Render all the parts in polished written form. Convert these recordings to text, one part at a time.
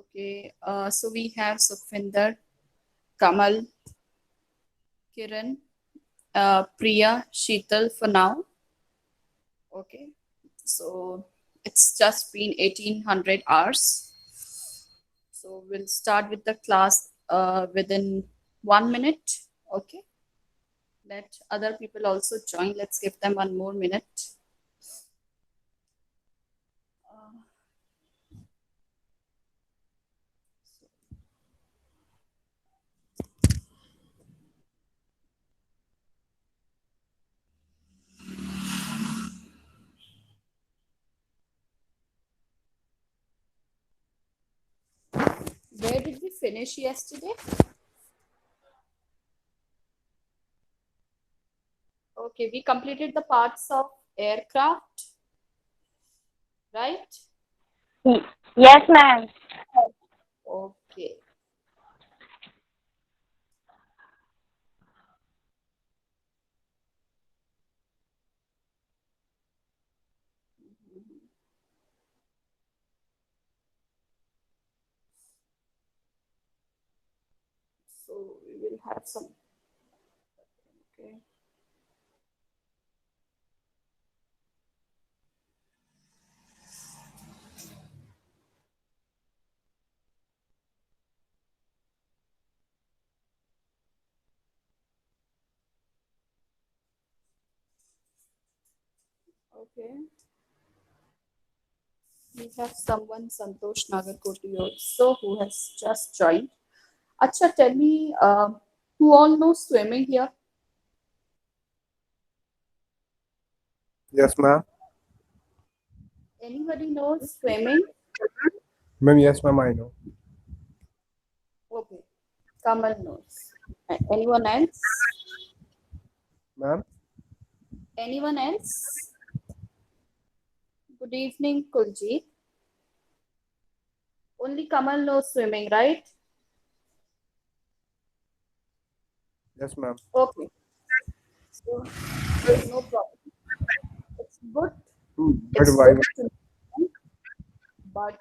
Okay, so we have Sukhvinder, Kamal, Kiran, Priya, Sheetal for now. Okay, so it's just been 1800 hours. So we'll start with the class within 1 minute. Okay, let other people also join. Let's give them 1 more minute. Where did we finish yesterday? Okay, we completed the parts of aircraft, right? Yes, ma'am. Okay. So we will have some. Okay. Okay. We have someone, Santosh Nagarkoti also, who has just joined. Acha, tell me, who all knows swimming here? Yes, ma'am. Anybody knows swimming? Ma'am, yes, ma'am, I know. Okay. Kamal knows. Anyone else? Ma'am, Anyone else? Good evening, Kuljit. Only Kamal knows swimming, right? yes, ma'am. Okay. So there's no problem. It's good. But It's why? good to know, but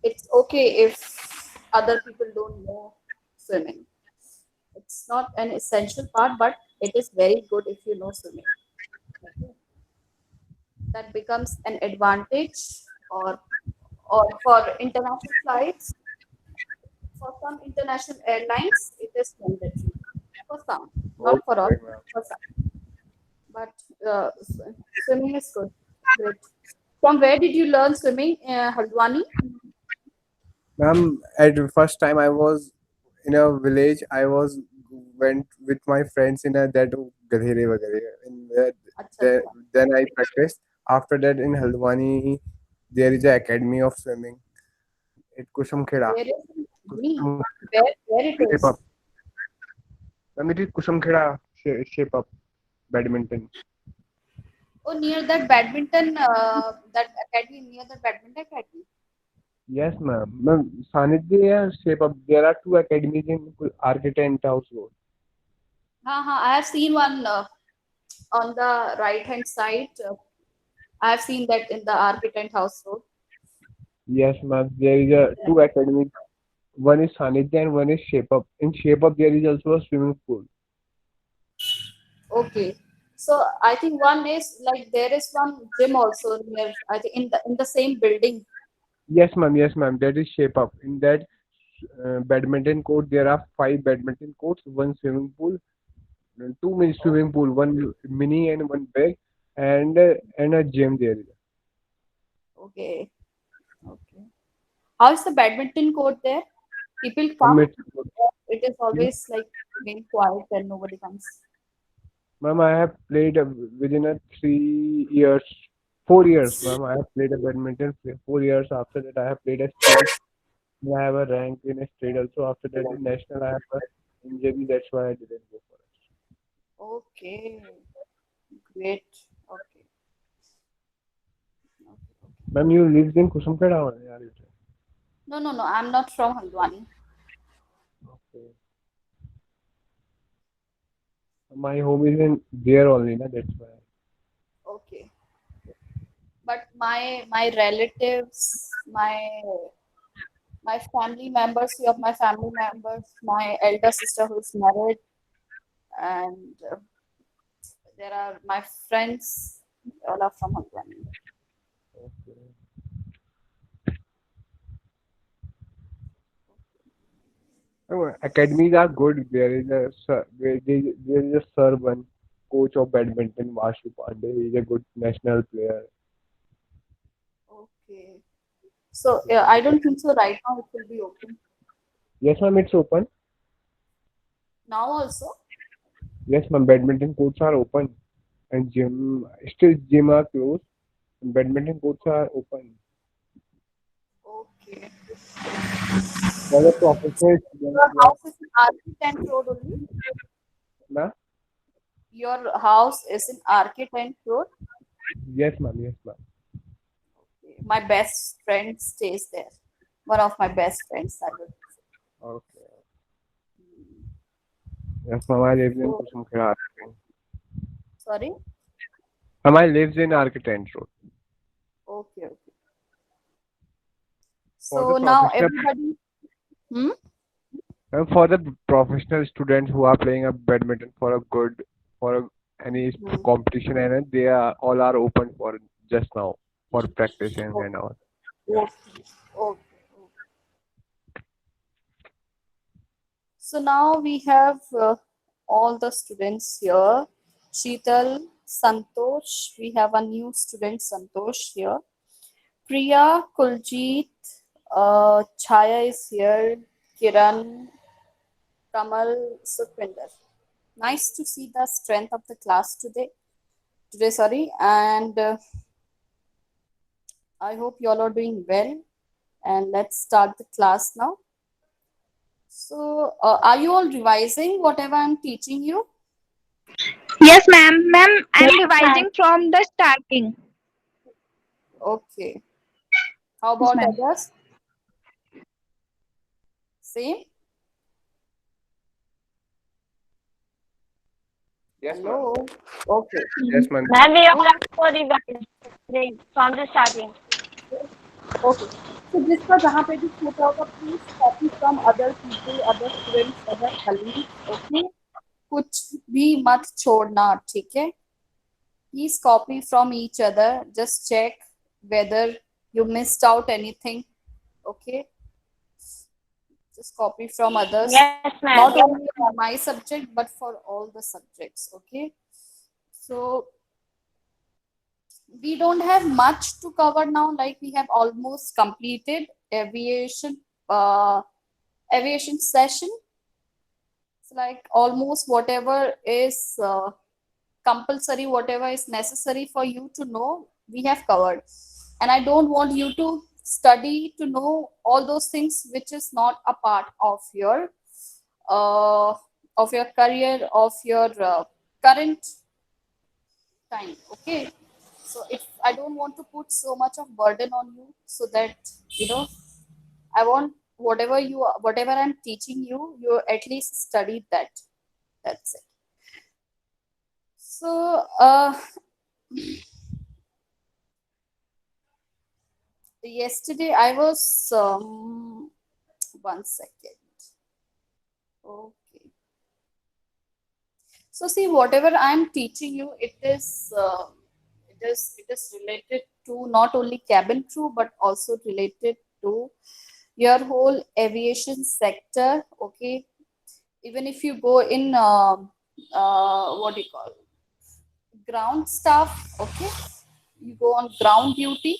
it's okay if other people don't know swimming. It's not an essential part, but it is very good if you know swimming. Okay. That becomes an advantage, or for international flights. For some international airlines, it is mandatory. For some, not for all, Okay, ma'am. for some. But swimming is good. Great. From where did you learn swimming? Haldwani? Ma'am, at the first time I was in a village. I was went with my friends in a that gadhere वगैरह. In Acha, the, acha. then I practiced. After that, in Haldwani, there is a academy of swimming. At Okay, Kusumkheda. where is me? Kusum Where it Shape is? Up. Ma'am, it is Kusumkheda Shape Up Badminton. Oh, near that badminton, that academy, near the badminton academy. Yes, ma'am. Ma'am, Sanidhya Shape Up. There are two academies in Architect House Road. I have seen one on the right hand side. I have seen that in the architect house road. Yes, ma'am. There is a two academies. One is Sanidhya and one is Shape Up. In Shape Up, there is also a swimming pool. Okay. So I think one is like there is one gym also near, I think in the same building. Yes, ma'am. Yes, ma'am. That is Shape Up. In that badminton court, there are five badminton courts, one swimming pool, two mini Oh, swimming pool, one mini and one big, and a gym there is. okay. Okay. How is the badminton court there? People Ma'am, come. it's, It is always like being quiet and nobody comes. ma'am, I have played within a 3 years, 4 years, ma'am. I have played a badminton 4 years. After that, I have played a state. I have a rank in a state also. After that, in national, I have a injury. That's why I didn't go for it. Okay. Great. Okay. Okay. Okay. Ma'am, you lived in Kusumkeda, are you? No, no, no. I'm not from Haldwani. Okay. My home is in there only, na. That's why. Okay. But my relatives, my My family members, few of my family members, my elder sister who is married, and there are my friends, all are from Haldwani. Okay. Academies are good. There is a sir one coach of badminton, Vashu Pandey. He is a good national player. Okay. So I don't think so. Right now it will be open. Yes, ma'am, it's open. Now also. Yes, ma'am, badminton courts are open and gym are closed. And badminton courts are open. Okay. For the professional students Your who are, house is in RK10 Road only. ma'am. Your house is in RK10 Road. Yes, ma'am. Yes, ma'am. My best friend stays there. One of my best friends, I would say. Okay. Yes, ma'am. I live in So, Kusumkhera Architect. sorry. Ma'am, I lives in Architect Road. Okay, okay. For the So now professional, everybody. Hmm? for the professional students who are playing a badminton for a good, for a, any Hmm. competition, and they are all are open for just now for practicing Okay, and all. okay, okay. So now we have all the students here. Sheetal, Santosh. We have a new student, Santosh here. Priya, Kuljit, Chaya is here. Kiran, Kamal, Sukhvinder. Nice to see the strength of the class today. Today, sorry, and I hope you all are doing well. And let's start the class now. So, are you all revising whatever I'm teaching you? Yes, ma'am. Ma'am, I'm Yes, ma'am. revising from the starting. Okay. How Yes, about ma'am. others? Same? Yes, ma'am. Hello? Okay. Yes, ma'am. Ma'am, we are also revising from the starting. Okay. So जिसका जहाँ पे भी छोटा होगा please copy from other people, other students, other colleagues. Okay. कुछ भी मत छोड़ना, ठीक है? Please copy from each other. Just check whether you missed out anything. Okay. Just copy from others. Yes, ma'am. Not only for my subject, but for all the subjects. Okay. So we don't have much to cover now. Like we have almost completed aviation session. It's like almost whatever is compulsory, whatever is necessary for you to know, we have covered. And I don't want you to study to know all those things which is not a part uh, of your career, of your current time. Okay. So if I don't want to put so much of burden on you, so that you know, I want whatever I'm teaching you, you at least study that. That's it. So yesterday I was 1 second. Okay. So see, whatever I'm teaching you, it is related to not only cabin crew but also related to your whole aviation sector. Okay, even if you go in what do you call ground staff. Okay, you go on ground duty.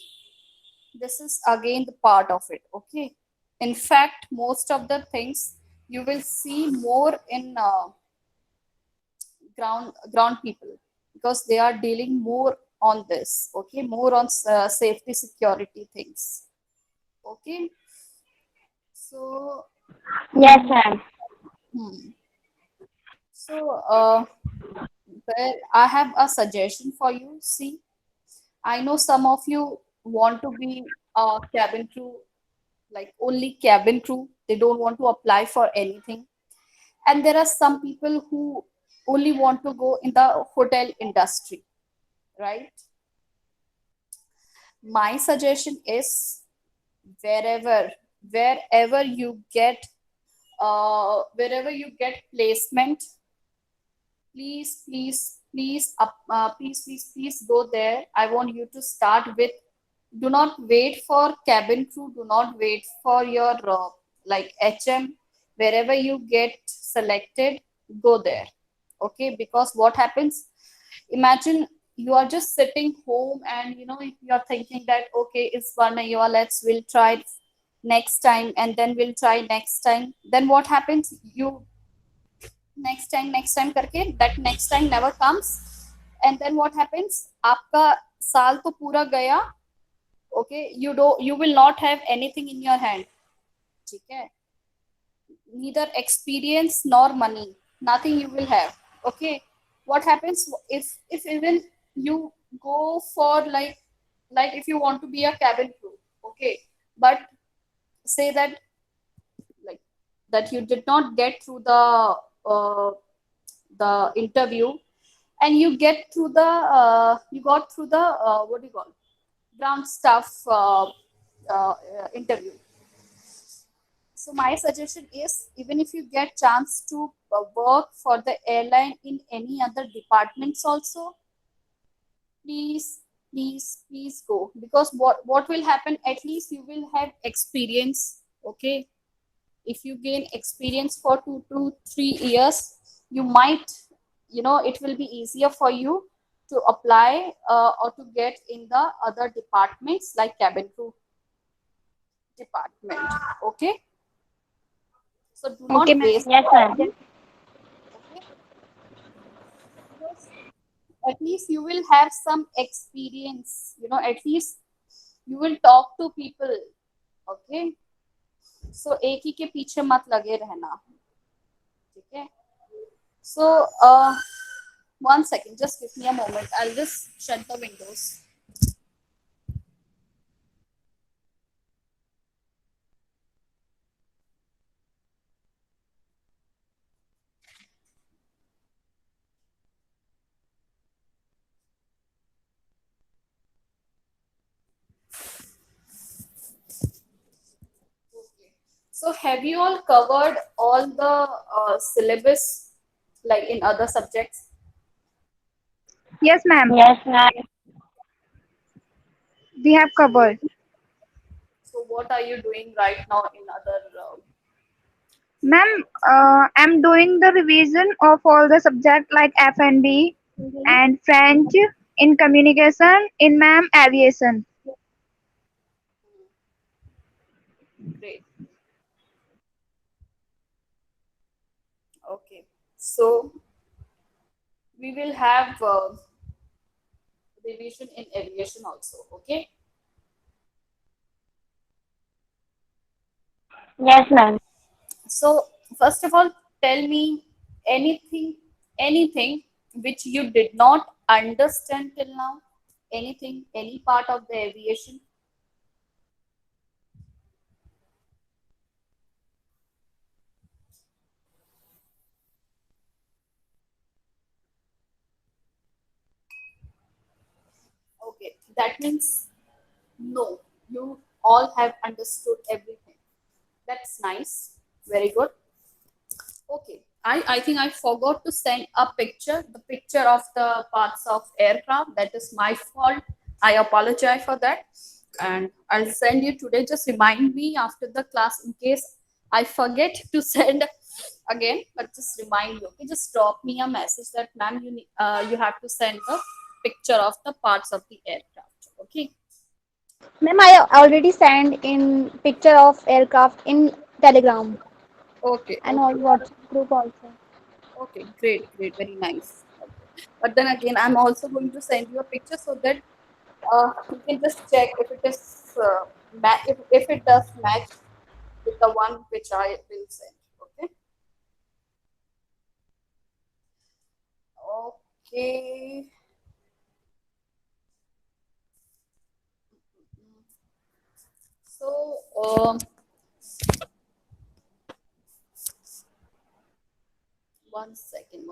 This is again the part of it. Okay, in fact, most of the things you will see more in ground people because they are dealing more on this. Okay, more on safety security things. Okay, so Yes, ma'am. hmm. So well, I have a suggestion for you. See, I know some of you want to be a cabin crew, like only cabin crew. They don't want to apply for anything. And there are some people who only want to go in the hotel industry, right? My suggestion is wherever wherever you get wherever you get placement, please go there. I want you to start with, do not wait for cabin crew, do not wait for your like HM. Wherever you get selected, go there. Okay, because what happens, imagine you are just sitting home and you're thinking that okay, it's 1 year, we'll try it next time, and then we'll try next time. Then what happens, you next time करके that next time never comes. And then what happens, आपका साल तो पूरा गया. Okay, you will not have anything in your hand. ठीक है, neither experience nor money, nothing you will have. Okay, what happens if even you go for like if you want to be a cabin crew. Okay, but say that like that you did not get through uh, the interview, and you got through the what do you call, ground staff interview. So my suggestion is, even if you get chance to work for the airline in any other departments also, please go, because what will happen, at least you will have experience. Okay, if you gain experience for 2 to 3 years, you might, it will be easier for you to apply or to get in the other departments like cabin crew department. Okay, so do Okay, not ma'am. waste Yes, ma'am. time. Okay, because at least you will have some experience, at least you will talk to people. Okay, so एक ही के पीछे मत लगे रहना. ठीक है, so one second, just give me a moment, I'll just shut the windows. Okay, so have you all covered all the syllabus like in other subjects? Yes, ma'am. Yes, ma'am. We have covered. So what are you doing right now in other Ma'am, I'm doing the revision of all the subject like F&B and French in communication in ma'am aviation. great. Okay, so we will have revision in aviation also. Okay, Yes, ma'am. so first of all, tell me anything which you did not understand till now, anything, any part of the aviation. Okay, that means no, you all have understood everything. That's nice, very good. Okay, I think I forgot to send a picture, the picture of the parts of aircraft. That is my fault. I apologize for that. And I'll send you today. Just remind me after the class in case I forget to send again, but just remind you. Okay, just drop me a message that ma'am, you have to send the picture of the parts of the aircraft. Okay. Ma'am, I already sent in picture of aircraft in Telegram Okay, and all okay. WhatsApp group also. Okay, great, very nice. Okay. But then again, I'm also going to send you a picture so that you can just check if it is if it does match with the one which I will send. Okay. Okay. So one second.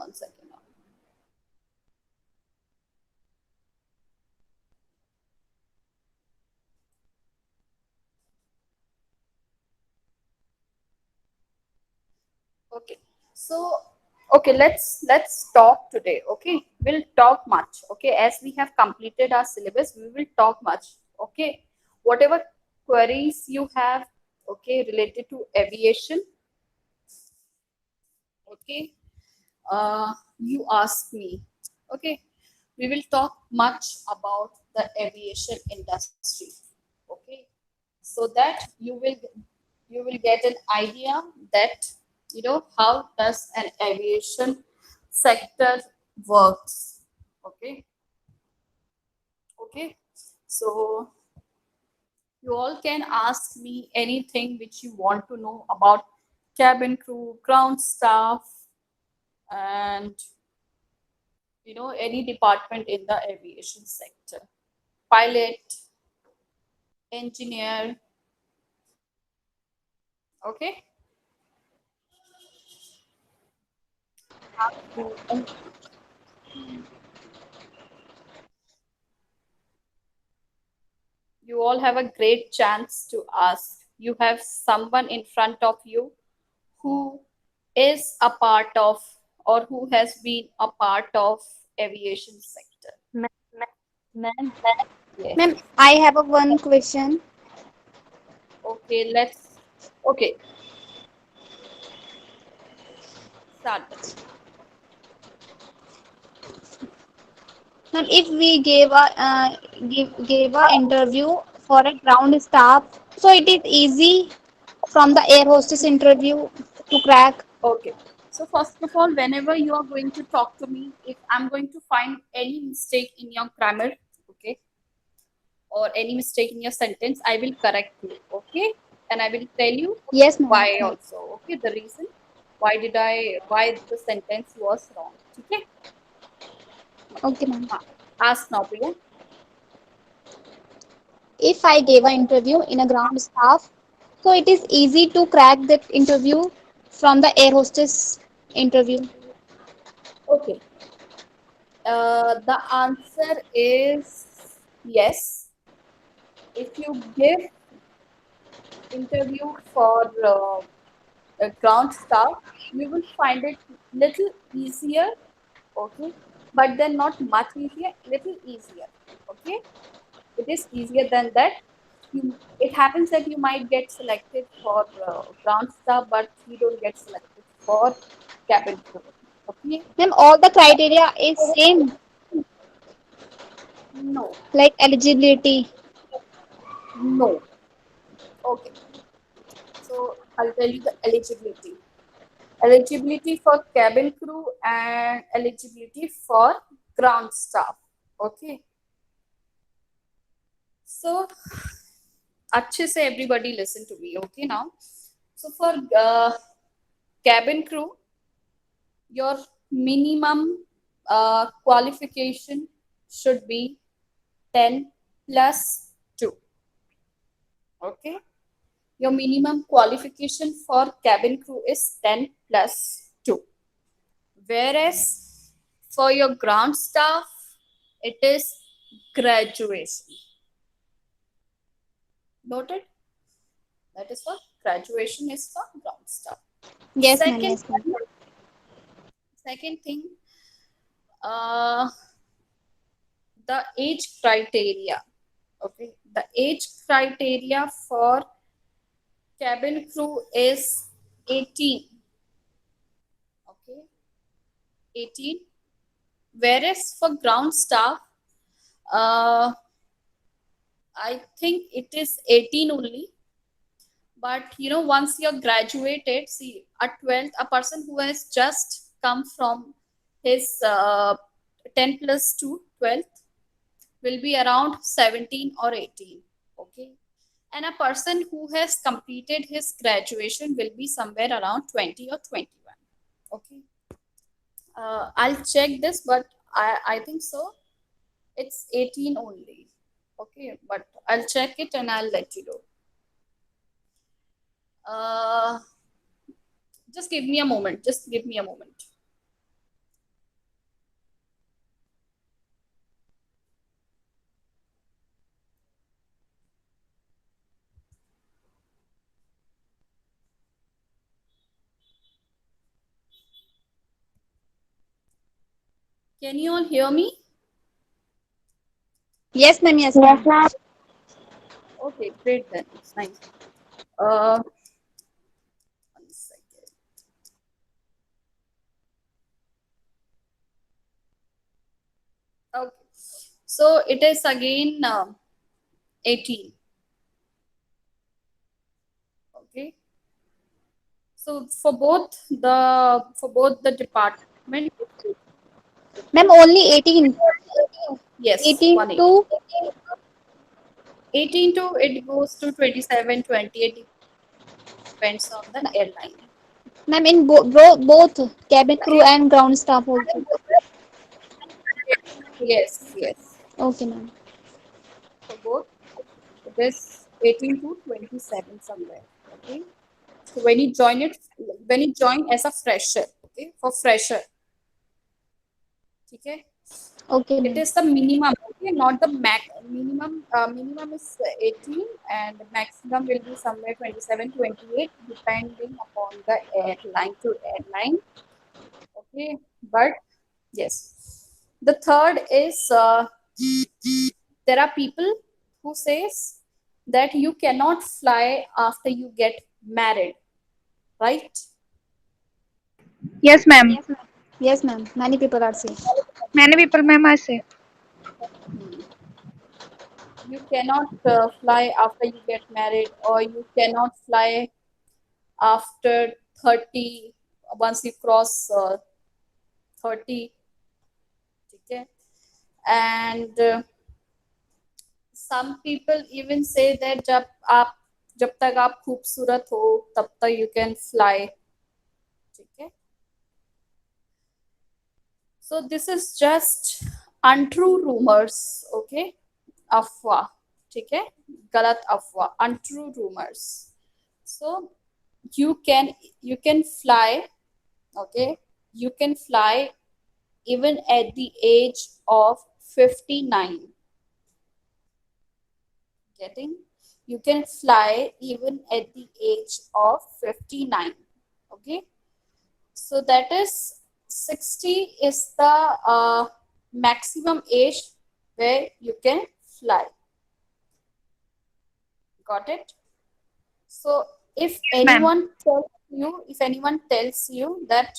Okay. So, okay, let's talk today. Okay, we'll talk much. Okay, as we have completed our syllabus, we will talk much. Okay, whatever queries you have, okay, related to aviation, okay, you ask me. Okay, we will talk much about the aviation industry. Okay, so that you will get an idea that how does an aviation sector works. Okay, okay, so you all can ask me anything which you want to know about cabin crew, ground staff, and any department in the aviation sector, pilot, engineer. Okay, you all have a great chance to ask. You have someone in front of you who is a part of or who has been a part of aviation sector. Ma'am, Yes. Ma'am, I have a one question. Okay, okay, start then. Ma'am, if we gave a interview for a ground staff, so it is easy from the air hostess interview to crack. Okay. So first of all, whenever you are going to talk to me, if I'm going to find any mistake in your grammar, okay, or any mistake in your sentence, I will correct you, okay? And I will tell you Yes, ma'am. why also, okay? The reason why the sentence was wrong, okay? Okay, ma'am. Ask now, Priya. If I gave an interview in a ground staff, so it is easy to crack that interview from the air hostess interview. Okay. The answer is yes. If you give interview for a ground staff, you will find it little easier, okay? But then not much easier, little easier, okay? It is easier than that. It happens that you might get selected for ground staff, but you don't get selected for cabin crew, okay? Ma'am, all the criteria is same, No, like eligibility. no. Okay, so I'll tell you the eligibility. Eligibility for cabin crew and eligibility for ground staff. Okay, so अच्छे से everybody listen to me. Okay, now, so for cabin crew, your minimum qualification should be 10 plus 2. Okay, your minimum qualification for cabin crew is 10 plus 2. Whereas for your ground staff, it is graduation. Noted? That is what graduation is for ground staff. Yes, ma'am. Second, Yes, ma'am. second thing, uh, the age criteria. Okay, the age criteria for cabin crew is 18. Okay, 18. Whereas for ground staff, uh, I think it is 18 only. But once you're graduated, see, at 12th, a person who has just come from his 10 plus 2 12th will be around 17 or 18. Okay, and a person who has completed his graduation will be somewhere around 20 or 21. Okay, I'll check this, but I think so it's 18 only. Okay, but I'll check it and I'll let you know. uh, just give me a moment, just give me a moment. Can you all hear me? Yes, ma'am. Yes, Yes, ma'am. ma'am. Okay, great then. Nice. Uh, 1 second. Okay. So it is again 18. Okay. So for both the department, Ma'am, only 18. yes, 18 1 8. to 18 to it goes to 27, 20. It depends on the airline. ma'am in both cabin crew and ground staff also. Yes, yes. Okay, ma'am. For both, it is 18 to 27 somewhere. Okay. So when you join as a fresher, okay, for fresher, okay, Okay, it ma'am. is the minimum, okay, not the max. Minimum is 18 and maximum will be somewhere 27, 28, depending upon the airline to airline. Okay, but yes, the third is there are people who says that you cannot fly after you get married, right? Yes, ma'am. Yes, ma'am. Many people are saying. Many people, ma'am, I say. Hmm. You cannot fly after you get married, or you cannot fly after 30, once you cross 30. Okay, and some people even say that जब तक आप खूबसूरत हो तब तक you can fly. ठीक है, so this is just untrue rumors. Okay, अफवाह. ठीक है, गलत अफवाह, untrue rumors. So you can you can fly. Okay, you can fly even at the age of 59. Getting, you can fly even at the age of 59. Okay, so that is 60 is the maximum age where you can fly. Got it? So Yes, ma'am. if anyone tells you that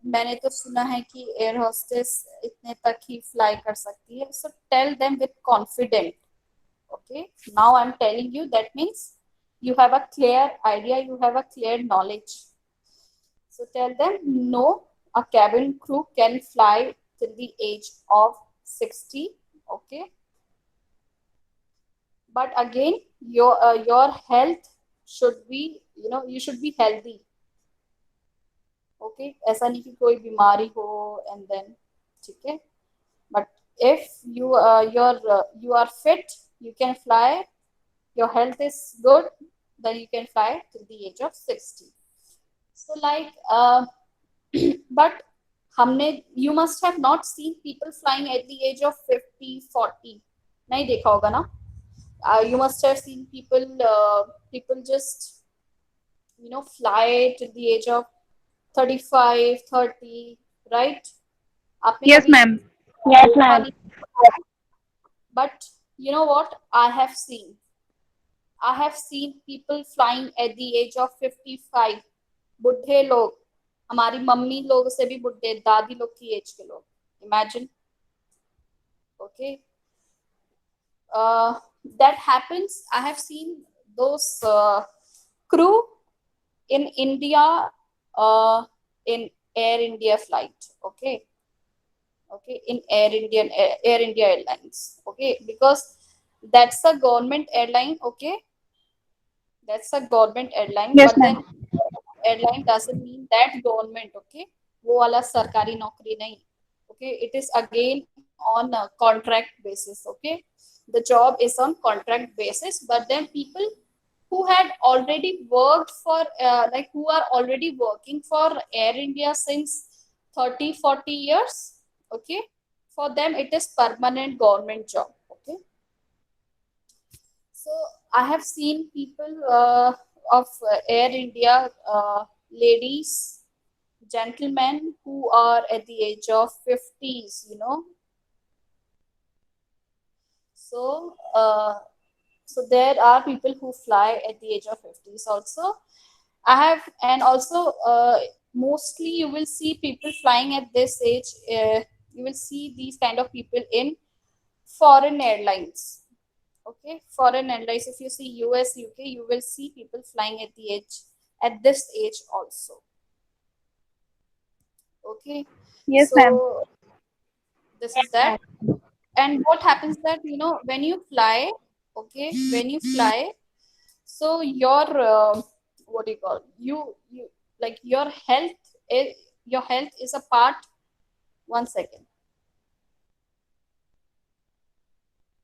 मैंने तो सुना है कि air hostess इतने तक ही fly कर सकती है, so tell them with confident. Okay, now I'm telling you, that means you have a clear idea, you have a clear knowledge. So tell them no, a cabin crew can fly till the age of 60. Okay, but again, your health should be, you should be healthy. Okay, ऐसा नहीं कि कोई बीमारी हो and then, ठीक है, but if you are fit, you can fly, your health is good, then you can fly till the age of 60. So like but हमने you must have not seen people flying at the age of 50, 40. नहीं देखा होगा ना? You must have seen people just fly till the age of 35, 30, right? आपने Yes, कभी ma'am. Yes, देखा ma'am. नहीं? But you know what I have seen people flying at the age of 55. बुढ़े लोग, हमारी मम्मी लोग से भी बुढ़े, दादी लोग की एज के लोग, imagine. Okay, uh, that happens. I have seen those crew in India, in Air India flight. Okay, okay, in Air India Airlines. Okay, because that's a government airline. Okay, that's a government airline, Yes, but ma'am. then airline doesn't mean that government. Okay, वो वाला सरकारी नौकरी नहीं. Okay, it is again on a contract basis. Okay, the job is on contract basis, but then people who had already worked for like who are already working for Air India since 30, 40 years. Okay, for them it is permanent government job. Okay, so I have seen people of Air India ladies gentlemen who are at the age of 50s, you know. So, so there are people who fly at the age of 50s also. I have, and also mostly you will see people flying at this age. You will see these kind of people in foreign airlines. Okay, foreign airlines. If you see US, UK, you will see people flying at the age at this age also. Okay, Yes, ma'am. so this is that. And what happens that, you know, when you fly, okay, when you fly, so your what do you call, you like your health is a part. One second.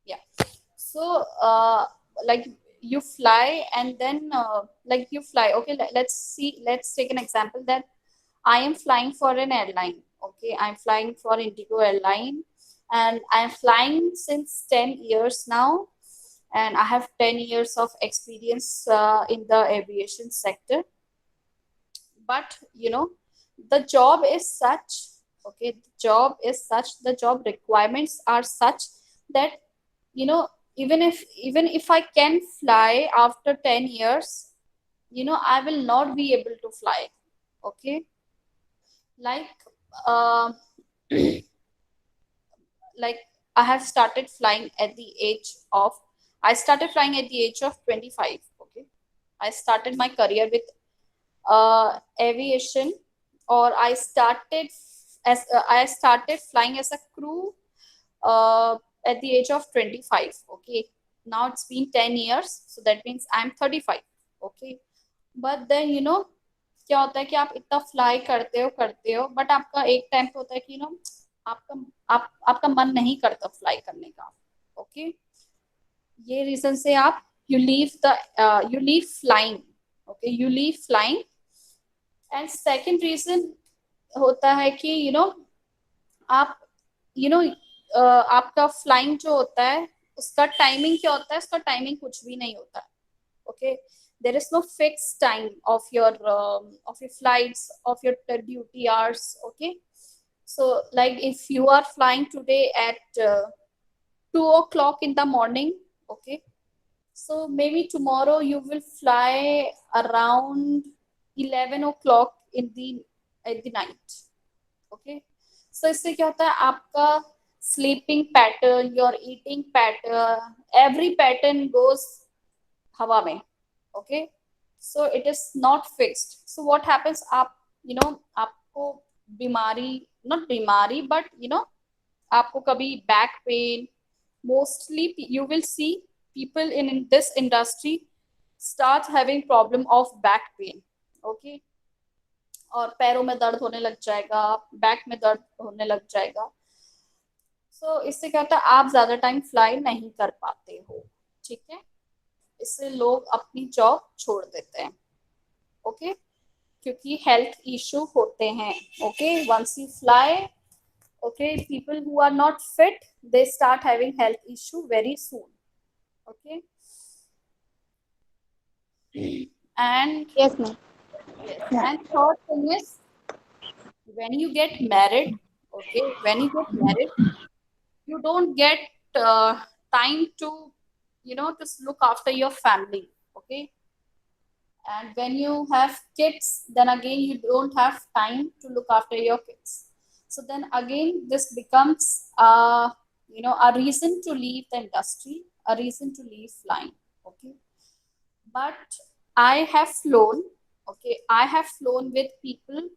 Yeah. So like you fly, and then like you fly. Okay, let's see, let's take an example that I am flying for an airline. Okay, I'm flying for Indigo airline, and I'm flying since 10 years now, and I have 10 years of experience in the aviation sector. But you know, the job is such, okay, the job is such, the job requirements are such that, you know, even if I can fly after 10 years, you know, I will not be able to fly. Okay, like uh, like I have started flying at the age of, I started flying at the age of 25. Okay, I started my career with aviation, or I started flying as a crew at the age of 25. Okay, now it's been 10 years, so that means I'm 35. Okay, but then you know, क्या होता है कि आप इतना fly करते हो but आपका एक टाइम पे होता है कि नो आपका आपका मन नहीं करता फ्लाई करने का. ओके, ये रीजन से आप you leave flying. Okay, you leave flying. And second reason होता है कि यू नो आप यू नो आपका फ्लाइंग जो होता है उसका टाइमिंग क्या होता है, उसका टाइमिंग कुछ भी नहीं होता है. Okay, there is no fixed time of your flights, of your duty hours. Okay, so like if you are flying today at 2 o'clock in the morning, okay, so maybe tomorrow you will fly around 11 o'clock in the at the night. Okay, so इससे क्या होता है, आपका sleeping pattern, your eating pattern, every pattern goes हवा में. Okay, so it is not fixed. So what happens, आप you know आपको बीमारी, not बीमारी but you know आपको कभी back pain, mostly you will see people in this industry start having problem of back pain. Okay, और पैरों में दर्द होने लग जाएगा, बैक में दर्द होने लग जाएगा. so इससे क्या होता है, आप ज्यादा टाइम फ्लाई नहीं कर पाते हो. ठीक है, इससे लोग अपनी जॉब छोड़ देते हैं. ओके, क्योंकि हेल्थ इशू होते हैं. Okay, once you fly, okay, people who are not fit they start having health issue very soon. Okay, and Yes, ma'am. and third thing is, when you get married, okay, when you get married, you don't get time to you know just look after your family. Okay, and when you have kids, then again you don't have time to look after your kids. So then again this becomes you know a reason to leave the industry, a reason to leave flying. Okay, but I have flown, okay, I have flown with people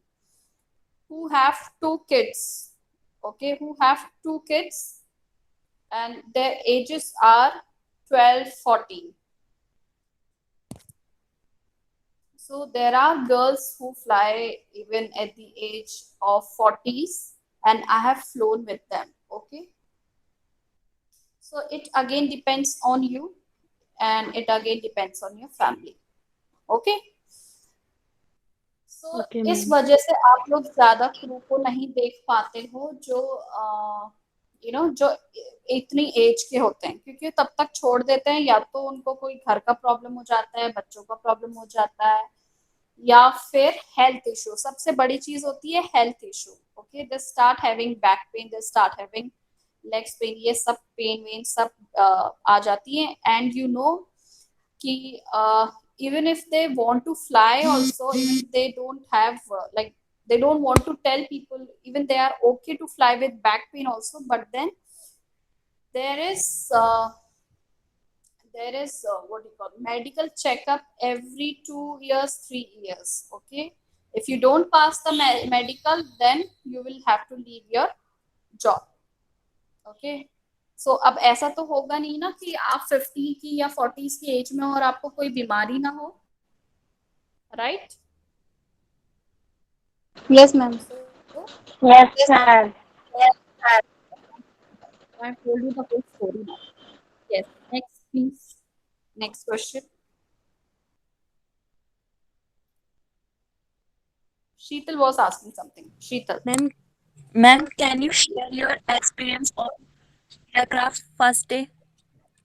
who have two kids. Okay, who have two kids and their ages are 12, 14. So there are girls who fly even at the age of 40s, and I have flown with them. Okay, so it again depends on you, and it again depends on your family. Okay, so Okay, इस ma'am. वजह से आप लोग ज्यादा crew को नहीं देख पाते हो जो यू नो जो इतनी एज के होते हैं, क्योंकि तब तक छोड़ देते हैं, या तो उनको कोई घर का प्रॉब्लम हो जाता है, बच्चों का प्रॉब्लम हो जाता है, या फिर हेल्थ इशू, सबसे बड़ी चीज होती है health issue. Okay, they start having back pain, they start having legs pain, ये सब पेन वेन सब आ जाती है। एंड यू नो कि even if they want to fly also, even they don't have like they don't want to tell people, even they are okay to fly with back pain also, but then there is what do you call, medical checkup every 2 years, 3 years. Okay, if you don't pass the medical, then you will have to leave your job. Okay, so अब ऐसा तो होगा नहीं ना कि आप 50 की या 40s की एज में हो और आपको कोई बीमारी ना हो, right? Yes, ma'am. So Yes, ma'am. I told you the whole story now. Yes, next please. Next question. Sheetal was asking something. Sheetal. Ma'am, can you share your experience of aircraft first day?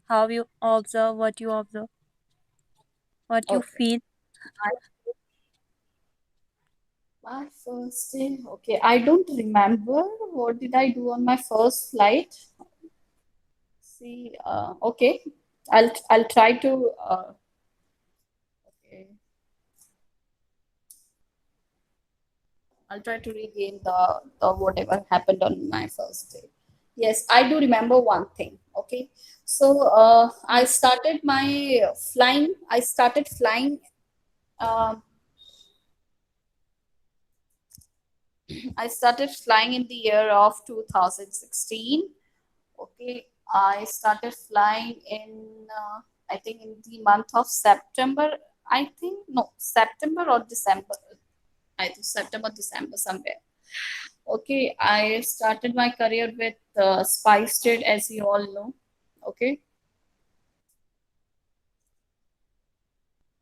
How you observe, what you Okay. feel? I- My first day. Okay, I don't remember what did I do on my first flight. See, okay, I'll try to. Okay, I'll try to regain the whatever happened on my first day. Yes, I do remember one thing. Okay, so I started my flying. I started flying. Uh, I started flying in the year of 2016. Okay, I started flying in I think in the month of September. I think no, September or December. I think September, December somewhere. Okay, I started my career with SpiceJet, as you all know. Okay,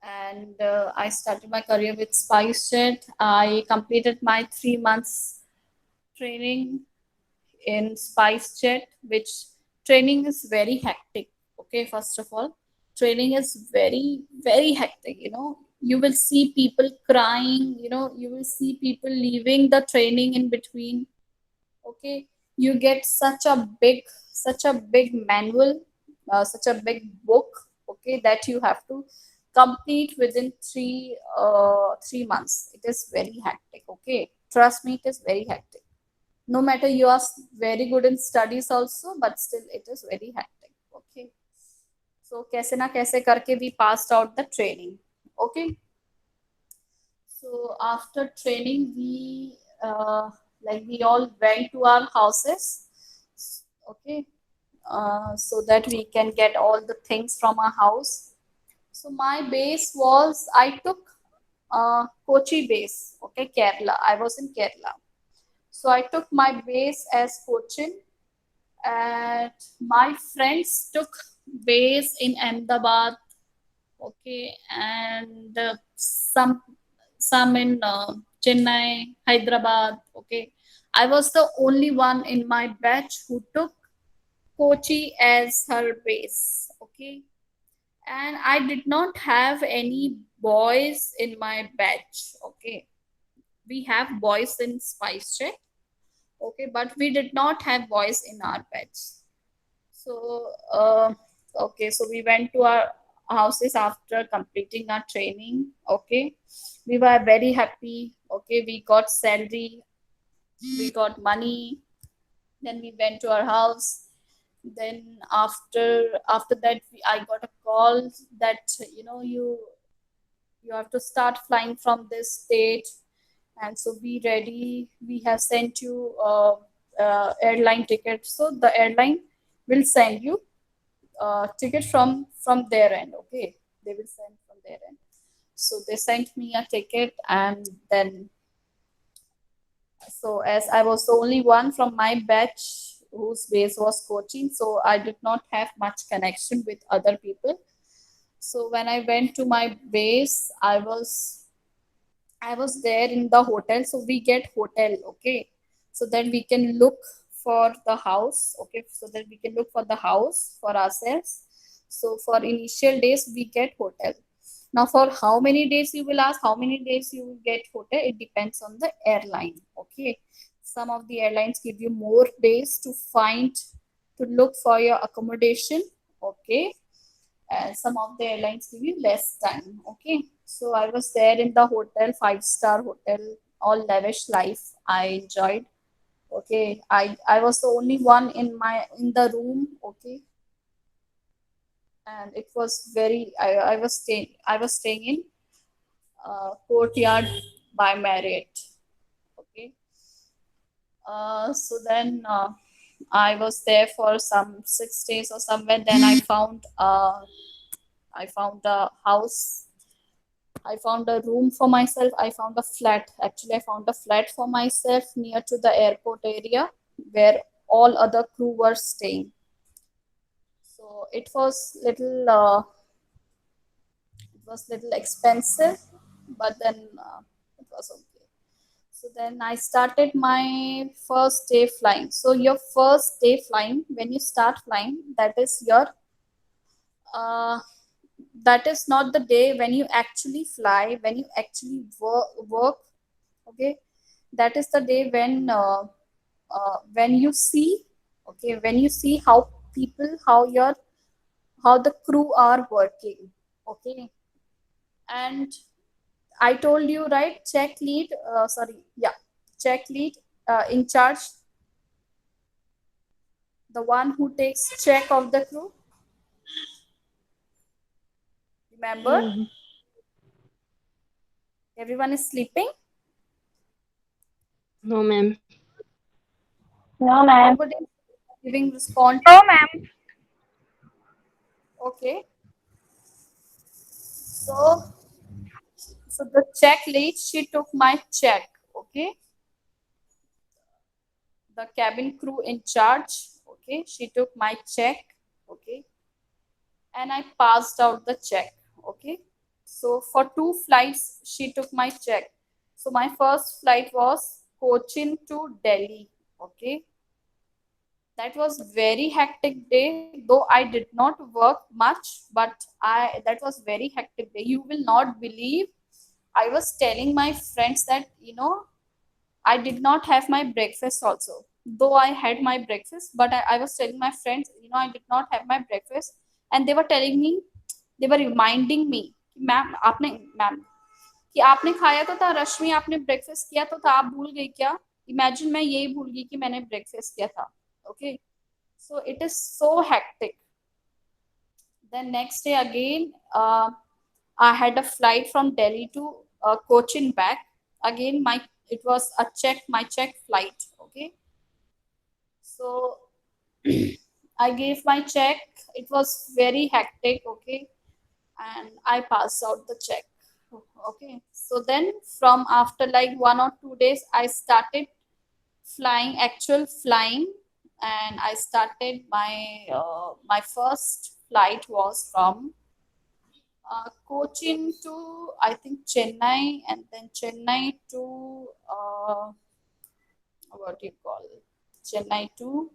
and I started my career with SpiceJet. I completed my 3 months training in SpiceJet, which training is very hectic. Okay, first of all, training is very hectic. You will see people crying. You will see people leaving the training in between. Okay, you get such a big manual, such a big book. Okay, that you have to complete within 3 months. It is very hectic. Okay, trust me, it is very hectic. No matter you are very good in studies also, but still it is very hectic. Okay, so kaise na kaise karke we passed out the training. Okay, so after training, we all went to our houses. Okay, so that we can get all the things from our house. So my base was, I took Kochi base. Okay, Kerala. I was in Kerala. So I took my base as Cochin, and my friends took base in Ahmedabad. Okay, and some in Chennai, Hyderabad. Okay, I was the only one in my batch who took Kochi as her base. Okay, and I did not have any boys in my batch. Okay, we have boys in SpiceJet. Okay, but we did not have boys in our batch. So okay, so we went to our houses after completing our training. Okay, we were very happy. Okay, we got salary, we got money. Then we went to our house. Then after that, I got a call that you have to start flying from this state, and so be ready. We have sent you airline ticket. So the airline will send you ticket from their end. Okay, they will send from their end. So they sent me a ticket, and then so as I was the only one from my batch whose base was coaching, so I did not have much connection with other people. So when I went to my base, I was there in the hotel. So we get hotel. Okay, so then we can look for the house. Okay, so that we can look for the house for ourselves. So for initial days we get hotel. Now, for how many days you will ask, how many days you will get hotel, it depends on the airline. Okay, some of the airlines give you more days to find, to look for your accommodation. Okay, and some of the airlines give you less time. Okay, so I was there in the hotel, 5-star hotel, all lavish life. I enjoyed. Okay, I was the only one in the room. Okay, and it was very. I was staying in Courtyard by Marriott. Okay. So then I was there for some 6 days or somewhere. Then I found a house. I found a room for myself. I found a flat. Actually, I found a flat for myself near to the airport area where all other crew were staying. So it was little expensive, but then it was okay. So then I started my first day flying. So your first day flying, when you start flying, uh, that is not the day when you actually fly, when you actually work. Okay, that is the day when you see, okay, when you see how people, how the crew are working. Okay, and I told you, right? Check lead, check lead, in charge, the one who takes check of the crew. Remember, No, everyone is sleeping. no, ma'am. No, ma'am. Nobody is giving response. Oh, ma'am. Okay, so the check lead, she took my check. Okay, the cabin crew in charge. Okay, she took my check. Okay, and I passed out the check. Okay, so for 2 flights, she took my check. So my first flight was Cochin to Delhi. Okay, that was very hectic day. Though I did not work much, but I that was very hectic day. You will not believe. I was telling my friends that I did not have my breakfast also. Though I had my breakfast, but I was telling my friends, I did not have my breakfast, and they were telling me, they were reminding me, ma'am कि आपने खाया तो था, रश्मि आपने breakfast किया तो था, आप भूल गई क्या? इमेजिन मैं यही भूल गई कि मैंने ब्रेकफास्ट किया था. Okay, so it is so hectic. Then next day again, I had a flight from Delhi to Cochin back. Again, my it was my check flight. Okay, so I gave my check. It was very hectic. Okay, and I passed out the check. Okay, so then from after like 1 or 2 days, I started flying, actual flying, and I started my first flight was from Cochin to, I think, Chennai, and then Chennai to what do you call it? Chennai to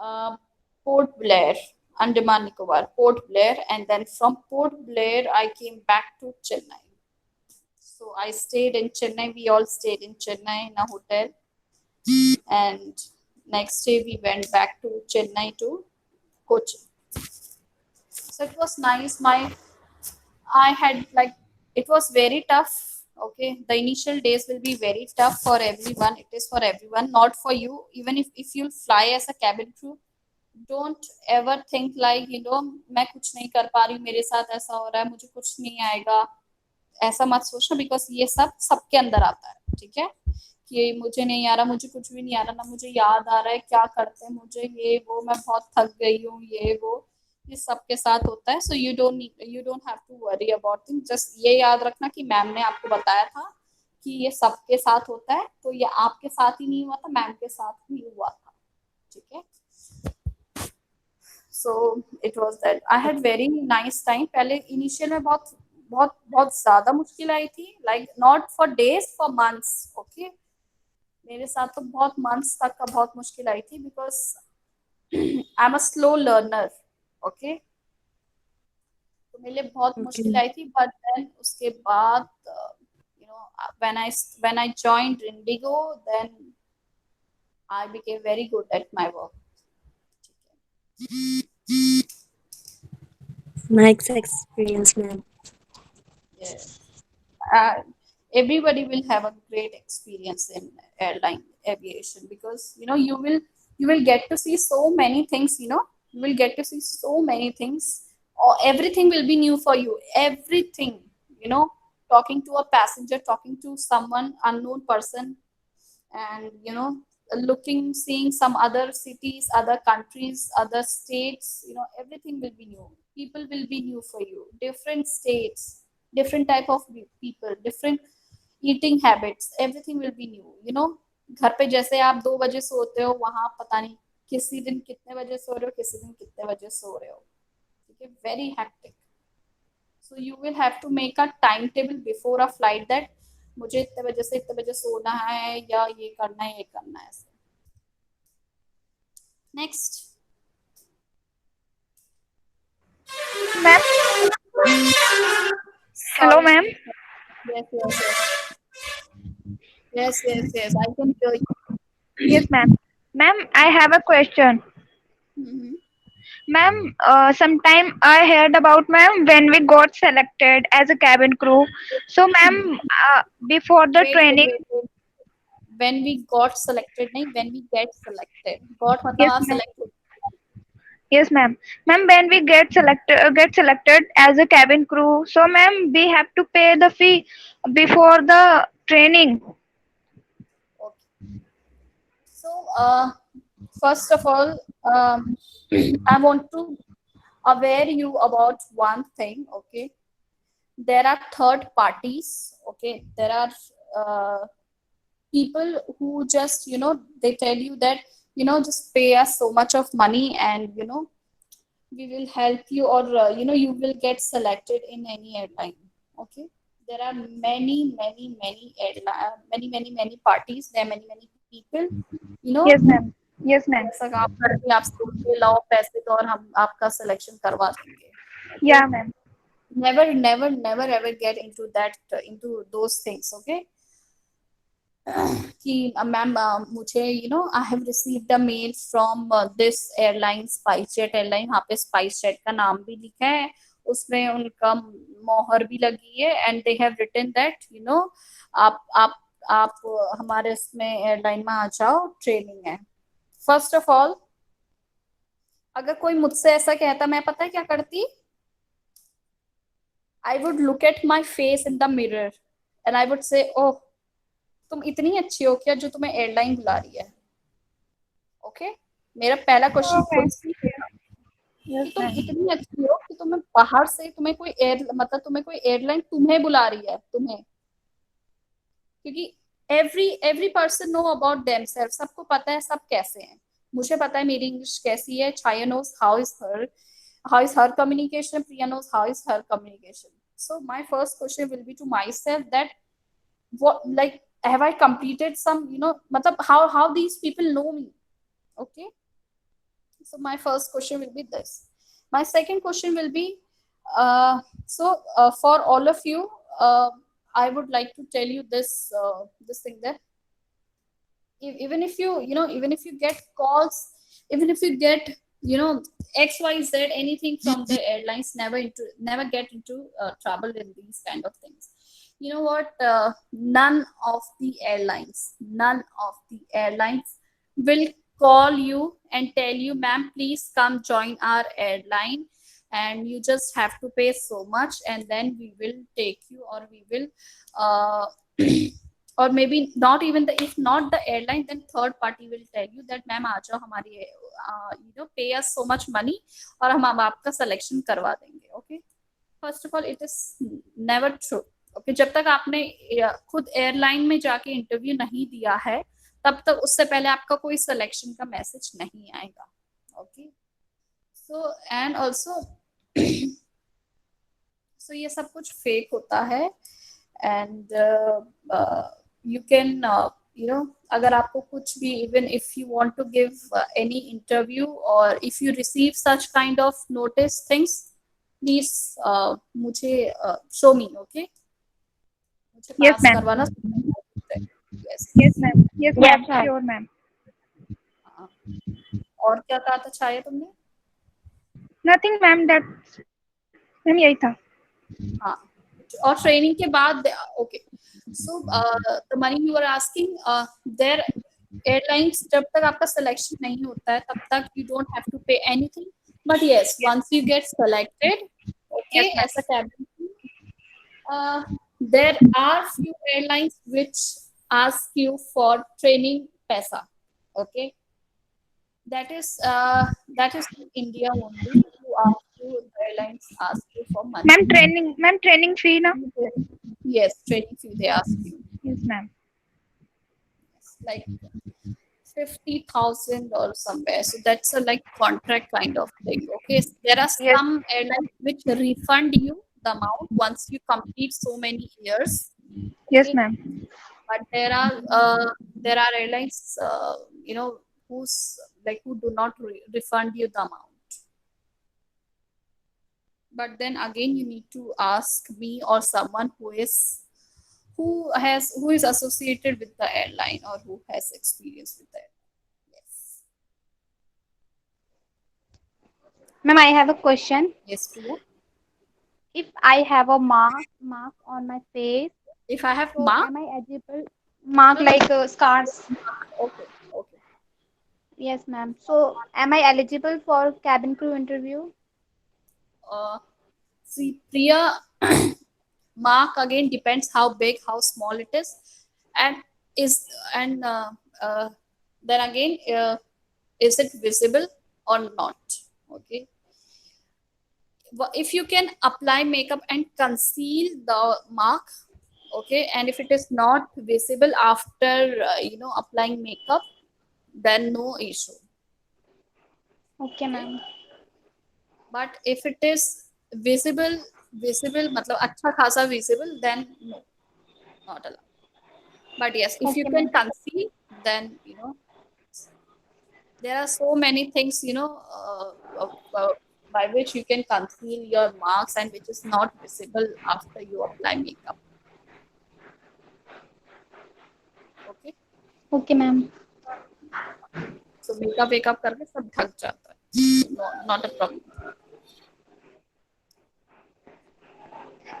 uh, Port Blair, Andaman Nicobar, Port Blair, and then from Port Blair I came back to Chennai. So I stayed in Chennai. We all stayed in Chennai in a hotel, and next day we went back to Chennai to Cochin. So it was nice. I had like, it was very tough. Okay, the initial days will be very tough for everyone. It is for everyone, not for you. Even if you fly as a cabin crew, don't ever think like, मैं कुछ नहीं कर पा रही हूँ, मेरे साथ ऐसा हो रहा है, मुझे कुछ नहीं आएगा. ऐसा मत सोचना, बिकॉज ये सब सबके अंदर आता है. ठीक है, कि मुझे नहीं आ रहा, मुझे कुछ भी नहीं आ रहा, ना मुझे याद आ रहा है क्या करते हैं, मुझे ये वो, मैं बहुत थक गई हूँ, ये वो, ये सबके साथ होता है. So you don't have to worry about thing. Just ये याद रखना कि मैम ने आपको बताया था कि ये सबके साथ होता है, तो ये आपके साथ ही नहीं हुआ था, मैम के साथ भी हुआ था. ठीक है, so it was that. I had very nice time. पहले इनिशियल में बहुत बहुत बहुत ज्यादा मुश्किल आई थी, like not for days, for months. Okay, मेरे साथ तो बहुत मंथ्स तक का बहुत मुश्किल आई थी, because I am a slow learner. Okay, तो मेरे लिए बहुत मुश्किल Okay. आई थी, बट देन उसके बाद when I joined Indigo, then I became very good at my work. Nice experience, ma'am. Yes. uh, Everybody will have a great experience in airline aviation, because you will get to see so many things. You will get to see so many things, or everything will be new for you, everything. Talking to a passenger, talking to someone unknown person, and looking, seeing some other cities, other countries, other states. Everything will be new, people will be new for you, different states, different type of people, different eating habits, everything will be new. घर पे जैसे आप 2 बजे सोते हो, वहां पता नहीं किसी दिन कितने बजे सो रहे हो, किसी दिन कितने बजे सो रहे हो. ठीक है, very hectic. So you will have to make a time table before a flight, that मुझे इतने बजे से इतने बजे सोना है, या ये करना है, ये करना है. Next. Ma'am, hello, sorry. ma'am. Yes, yes, yes. Yes, yes, yes. I can hear you. Yes, ma'am. Ma'am, I have a question. Mhm. Ma'am, sometime I heard about ma'am when we got selected as a cabin crew. So, ma'am, before the Wait, wait, training, wait, wait. When we got selected, नहीं, when we get selected. Got मतलब yes, आप ma'am. select हो. Yes, ma'am. Ma'am, when we get selected as a cabin crew, so ma'am, we have to pay the fee before the training. Okay. So, first of all, I want to aware you about one thing. Okay, there are third parties. Okay, there are people who just they tell you that just pay us so much of money, and we will help you, or you will get selected in any airline. Okay, there are many airline, many parties, there are many people. Yes, ma'am. Yes, ma'am. ऐसा काम करके आप सोच के लाओ पैसे तो, और हम आपका सिलेक्शन करवा देंगे. Okay, Yeah, ma'am. never ever get into that, into those things. Okay. कि मैम मुझे I have received a mail from this airline, SpiceJet airline. वहाँ पे स्पाइस जेट का नाम भी लिखा है, उसमें उनका मोहर भी लगी है, and they have written that आप हमारे इसमें एयरलाइन में आ जाओ, ट्रेनिंग है. फर्स्ट ऑफ ऑल, अगर कोई मुझसे ऐसा कहता, मैं पता है क्या करती? I would look at my face in the mirror and I would say, oh, तुम इतनी अच्छी हो क्या जो तुम्हें एयरलाइन बुला रही है? ओके. मेरा पहला क्वेश्चन खुद से कि Yes, तुम ma'am. इतनी अच्छी हो कि तुम्हें बाहर से, तुम्हें कोई एयरलाइन तुम्हें बुला रही है, तुम्हें. क्योंकि every person know about themselves, सबको पता है सब कैसे हैं. मुझे पता है मेरी इंग्लिश कैसी है. Chhaya knows how is her communication, Priya knows how is her communication. So my first question will be to myself that what, like, have I completed some, matlab how these people know me. Okay. So my first question will be this. My second question will be, for all of you, I would like to tell you this thing, that even if even if you get calls, even if you get xyz anything from the airlines, never get into trouble in these kind of things. You know what, none of the airlines will call you and tell you, ma'am, please come join our airline, and you just have to pay so much, and then we will take you, or we will uh, or maybe not even if not the airline, then third party will tell you that ma'am आ जाओ हमारी, pay us so much money, और हम आपका selection करवा देंगे. Okay. First of all, it is never true. Okay, जब तक आपने खुद एयरलाइन में जाके इंटरव्यू नहीं दिया है, तब तक उससे पहले आपका कोई सिलेक्शन का मैसेज नहीं आएगा. Okay. So and also so ये सब कुछ फेक होता है, एंड यू कैन अगर आपको कुछ भी, even if you want to give any interview, और if you receive such kind of notice things, please मुझे शो मी, ओके, मुझे Yes, पास ma'am. करवाना। Yes. Yes, ma'am. Yes, Yes, ma'am. ma'am. Sure, ma'am. और क्या कहा था छाया तुमने? Nothing, ma'am. That's ma'am यही था. हाँ, और ट्रेनिंग के बाद okay, so the money you are asking their airlines, जब तक आपका सिलेक्शन नहीं होता है तब तक you don't have to pay anything, but yes once you get selected, okay, Yes, ma'am. As a cabin, there are few airlines which ask you for training paisa, okay, that is in India only, who ask you, the airlines ask you for money. Ma'am, training fee na? Yes, training fee they ask you. Yes, ma'am. It's like 50,000 or somewhere. So that's a like contract kind of thing. Okay. So there are Yes. some airlines which refund you the amount once you complete so many years. Yes, Okay. ma'am. But there are airlines you know, who's like who do not refund you the amount. But then again, you need to ask me or someone who is associated with the airline or who has experience with that. Yes. Ma'am, I have a question. Yes, Priya. If I have a mark on my face, If I have so mark, am I eligible? Mark no, no, like scars. okay, okay. Yes, ma'am. So am I eligible for cabin crew interview? See, Priya, mark again depends how big, how small it is, and is and then again, is it visible or not? Okay. If you can apply makeup and conceal the mark, okay, and if it is not visible after applying makeup, then no issue. Okay, Okay. ma'am. But if it is visible मतलब अच्छा खासा visible, then no, not allowed. But yes, if you Okay, can ma'am. conceal, then there are so many things, by which you can conceal your marks and which is not visible after you apply makeup. Okay. Okay, ma'am. So makeup wake up करके सब ढक जाता है, not a problem.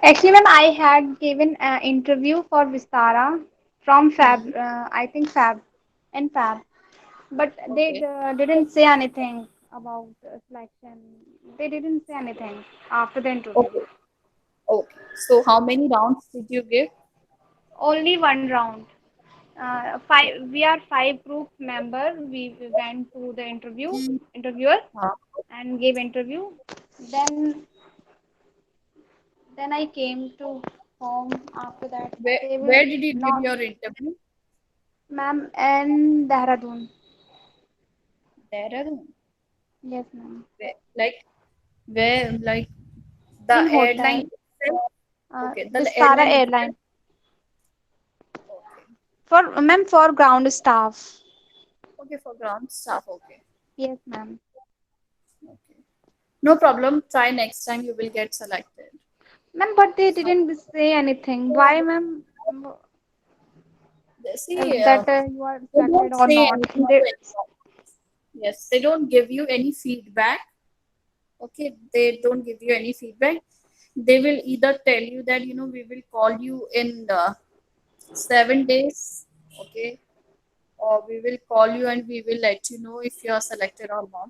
Actually, ma'am, I had given an interview for Vistara from Fab, I think Fab, and Fab, but they Okay. didn't say anything about selection. They didn't say anything after the interview. Okay. Okay. So how many rounds did you give? Only one round. Five. We are five group member. We went to the interviewer, हाँ. and gave interview. Then then I came to home after that. Where They will where did you give not, your interview? ma'am, and Dehradun. Dehradun. Yes, ma'am. Where like the In airline hotel, itself? Okay, the Vistara airline itself. Airline. Okay. For ma'am, for ground staff. Okay, for ground staff. Okay. Yes, ma'am. Okay. No problem. Try next time. You will get selected. Ma'am, but they didn't say anything. Why, ma'am? See, That you are they selected don't or say not? anything to They, anyone. Yes, they don't give you any feedback. Okay, they don't give you any feedback. They will either tell you that we will call you in 7 days. Okay, or we will call you and we will let you know if you are selected or not.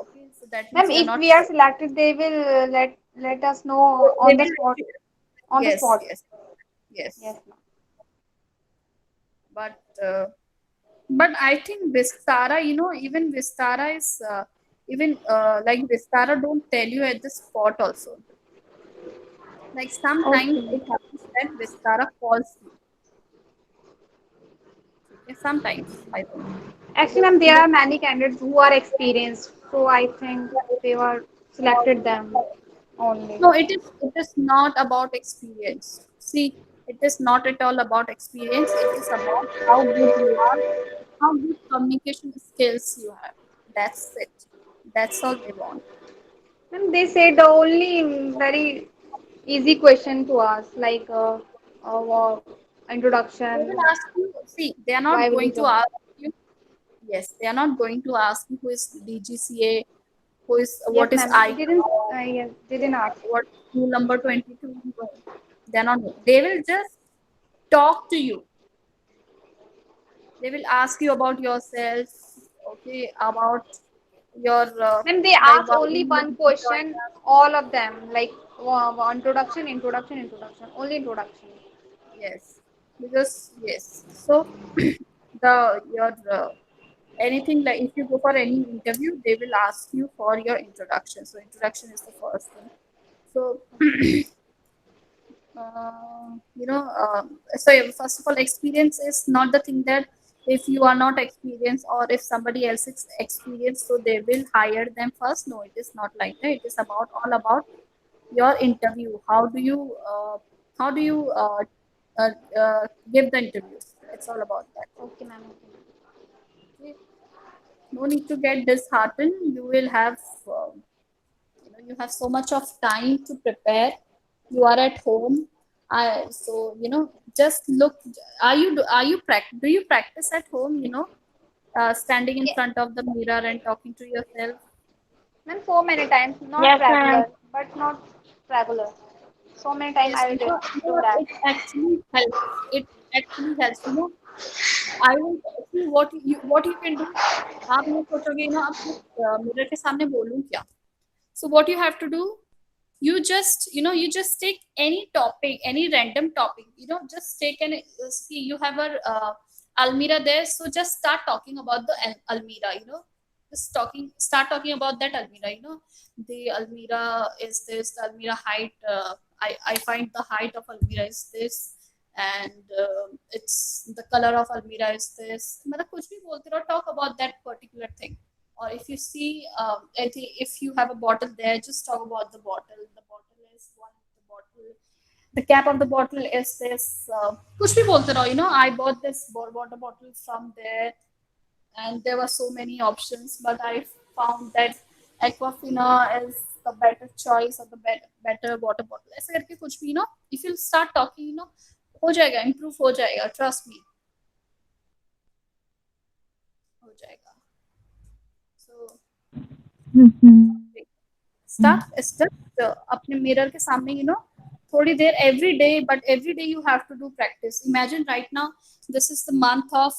Okay, so that means ma'am, you are if not we are sure. selected, they will let us know They on the will let spot. you. On the Yes, spot. yes, yes. Yes, ma'am. But I think Vistara, even Vistara is even like Vistara don't tell you at the spot also. Like sometimes Okay. it happens that Vistara calls you. Okay, sometimes I don't know. Actually, ma'am, there are many candidates who are experienced, so I think they were selected them only. No, it is not about experience. See, it is not at all about experience. It is about how good you are, how good communication skills you have. That's it. That's all they want. And they said only very easy question to ask, like They will introduction. ask you, see, they are Why not will you going to join? ask you, yes, they are not going to ask you who is DGCA, who is Yes, what is ma'am. It I didn't. Yes, didn't ask. what rule number 22. No, they're not. They will just talk to you. They will ask you about yourself, okay, about your Ma'am, they like ask why only you one want to join question, us. all of them, like introduction, introduction, introduction, only introduction. Yes, because yes. So the your anything like if you go for any interview, they will ask you for your introduction. So introduction is the first thing. So so first of all, experience is not the thing that if you are not experienced or if somebody else is experienced, so they will hire them first. No, it is not like that. It is about all about your interview. How do you uh, give the interviews? It's all about that. Okay, ma'am. Okay, ma'am. Okay? No need to get disheartened. You will have you have so much of time to prepare. You are at home. Just look. Do you practice at home, standing in Yeah, front of the mirror and talking to yourself? ma'am, so many times, not Yes, ma'am. regular, but not regular. So many times Yes, I will do what that. it actually helps. It actually helps. I will see what you can do. आप ये सोचोगे ना अब mirror के सामने बोलूं क्या? So what you have to do, you just take any topic, any random topic, just take an see you have a almira there, so just start talking about the almira, just start talking about that almira, the almira is this, the almira height, I find the height of almira is this, and it's the color of almira is this, मतलब कुछ भी बोलते रहो, talk about that particular thing. Or if you see if you have a bottle there, just talk about the bottle. The bottle is one, the bottle, the cap of the bottle is this, kuch bhi bolte raho, I bought this water bottle from there, and there were so many options, but I found that Aquafina is the better choice, or the better water bottle, ऐसे करके कुछ भी, if you start talking, हो जाएगा, improve हो जाएगा, trust me, हो जाएगा. So start अपने मिरर के सामने, थोड़ी देर every day, but every day you have to do practice. Imagine right now, this is the month of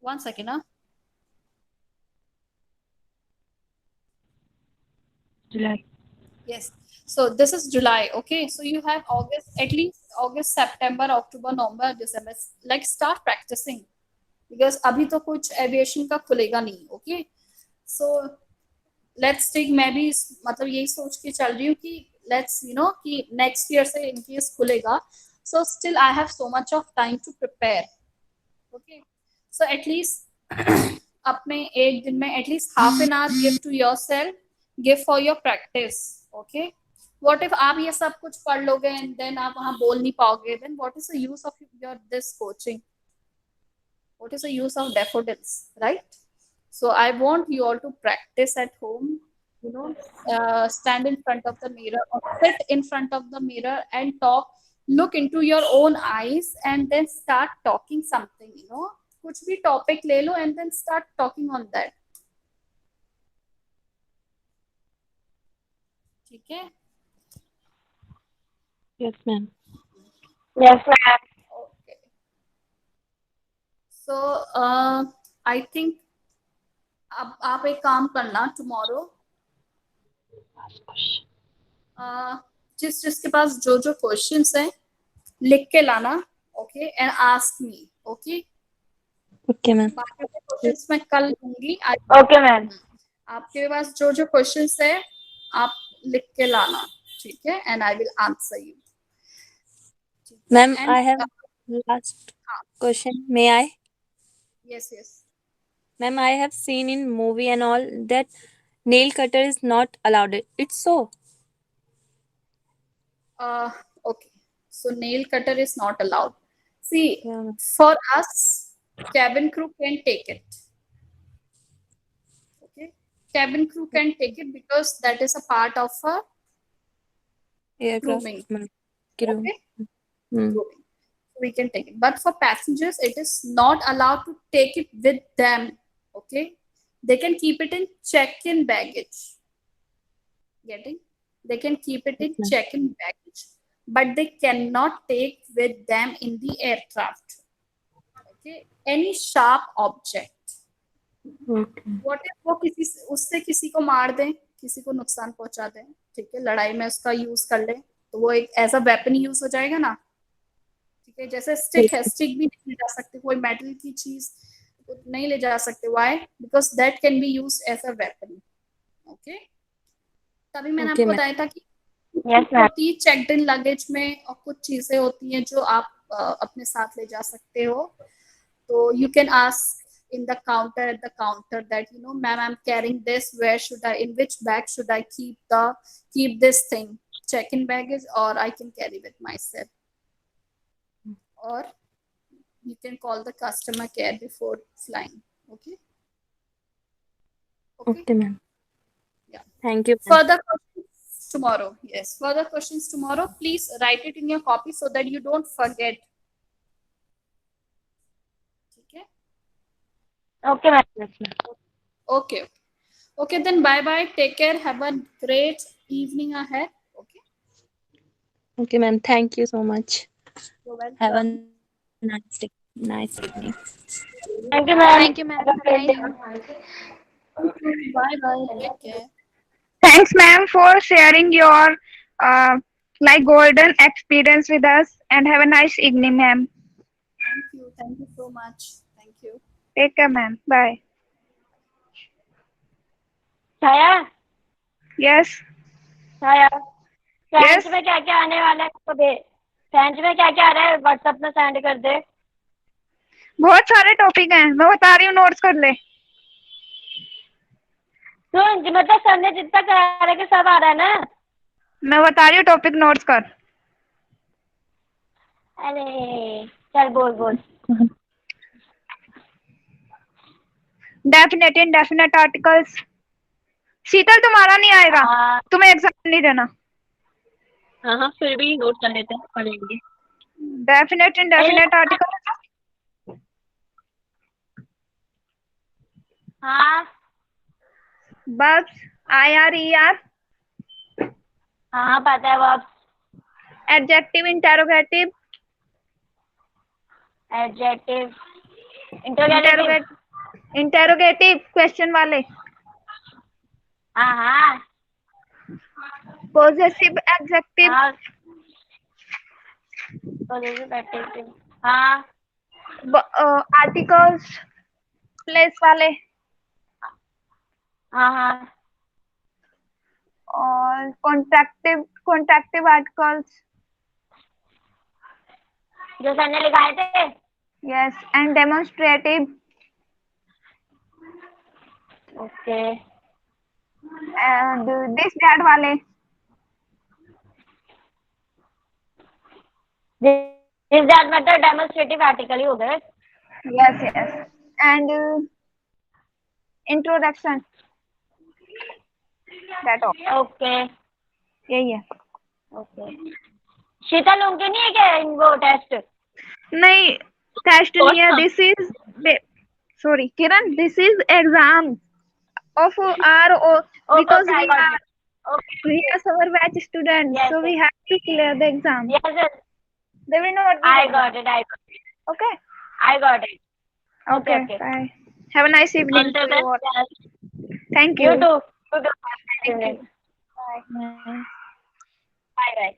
1 second, huh? July. Yes. So this is July. Okay. So you have August, at least August, September, October, November, December. Like start practicing, because अभी तो कुछ aviation का खुलेगा नहीं. Okay. So let's take, मैं भी मतलब यही सोच के चल रही हूँ कि लेट्स कि नेक्स्ट ईयर से इन केस खुलेगा, so still I have so much of time to prepare. Okay, so at least अपने एक दिन में at least half an hour give to yourself, give for your practice. Okay, what if आप ये सब कुछ पढ़ लोगे एंड देन आप वहां बोल नहीं पाओगे, then what is the use of your this coaching, what is the use of daffodils, right? So I want you all to practice at home, stand in front of the mirror or sit in front of the mirror and talk, look into your own eyes and then start talking something, कुछ भी topic ले लो and then start talking on that. ठीक है? Yes, ma'am. Yes, ma'am. Okay. So I think अब आप एक काम करना, tomorrow जिसके पास जो जो क्वेश्चंस हैं लिख के लाना. Okay, and ask me. Okay, Okay, ma'am. बाकी के क्वेश्चंस मैं कल दूंगी. Okay, ma'am. आपके पास जो जो क्वेश्चंस है आप लिख के लाना, ठीक है, and I will answer you. Ma'am, and I have last question. May I? Yes yes. Ma'am, I have seen in movie and all that nail cutter is not allowed. It's so. Okay, so nail cutter is not allowed. See, Yeah, ma'am. for us, cabin crew can take it. Okay, cabin crew can take it because that is a part of a Aircraft grooming. crew. Okay, Hmm. grooming. We can take it, but for passengers, it is not allowed to take it with them. Okay, they can keep it in check-in baggage. Getting? They can keep it in Okay. check-in baggage, but they cannot take with them in the aircraft. Okay, any sharp object. Okay. What if वो उससे किसी को मार दें, किसी को नुकसान पहुंचा दें, ठीक है, लड़ाई में उसका यूज कर ले, तो वो एक एज अ वेपन यूज हो जाएगा ना, ठीक है। जैसे स्टिक है, स्टिक भी नहीं ले जा सकते, कोई मेटल की चीज नहीं ले जा सकते, why? Because that can be use as a weapon. Okay, तभी मैंने Okay, आपको ma'am. बताया था कि Yes, ma'am. होती है चेक्ड इन लगेज में, और कुछ चीजें होती हैं जो आप अपने साथ ले जा सकते हो। तो you can ask in the counter, at the counter, that ma'am, I'm carrying this, where should I, in which bag should I keep this thing, check in baggage, or I can carry with myself, or you can call the customer care before flying. Okay. Okay, ma'am. Yeah. Thank you, ma'am. Further questions tomorrow. Yes, further questions tomorrow. Please write it in your copy so that you don't forget. Okay. Okay, ma'am. Yes, ma'am. Okay. Okay, then bye bye. Take care. Have a great evening ahead. Okay. Okay, ma'am. Thank you so much. You're welcome. Have a nice day. Nice evening. Thank you, ma'am. Thank you, ma'am. Have a great day. Bye bye. Take care. Thanks, ma'am, for sharing your like golden experience with us, and have a nice evening, ma'am. Thank you. Thank you so much. Thank you. Take care, ma'am. Bye. Chhaya, Yes. Chhaya, Yes. French में क्या क्या आने वाला है तो दे। French में क्या क्या आ रहा है व्हाट्सएप में सेंड कर दे। बहुत सारे टॉपिक हैं, मैं बता रही हूँ, नोट्स कर ले। सुन जी, मतलब सर ने जितना कहा है कि सब आ रहा है ना। मैं बता रही हूँ, टॉपिक नोट्स कर। अरे चल बोल बोल। Definite indefinite articles. शीतल, तुम्हारा नहीं आएगा, हाँ तुम्हें एग्जाम नहीं देना। हाँ, फिर भी नोट कर लेते हैं, पढ़ेंगे। Definite indefinite articles. हाँ बब्स, IRER, हाँ पता है वो। Adjective, interrogative, adjective, interrogative. Interrogative question वाले, हाँ हाँ पॉजेसिव एडजेक्टिव, हाँ पॉजिटिव एडजेक्टिव। हाँ आर्टिकल्स प्लेस वाले, हाँ हाँ और कॉन्ट्रैक्टिव आर्टिकल्स। जो सर ने लिखाए थे। Yes, and demonstrative, okay and this that वाले, दिस दैट मतलब डेमोन्स्ट्रेटिव आर्टिकल ही हो गए। Yes yes, and introduction, that all. Okay यही है। ओके। शीतल उनके नहीं है क्या वो टेस्ट? नहीं, टेस्ट नहीं है, this is sorry Kiran, this is exam of our because I got it. we are our batch students, Yes, so we have to clear the exam. Yes, yes. They will not be I there. got it. I got it. Okay. I got it. Okay. Okay. Bye. Have a nice evening. All the to you all. best. Thank you. You too. You too. Thank you. Bye. Bye. Bye. Bye.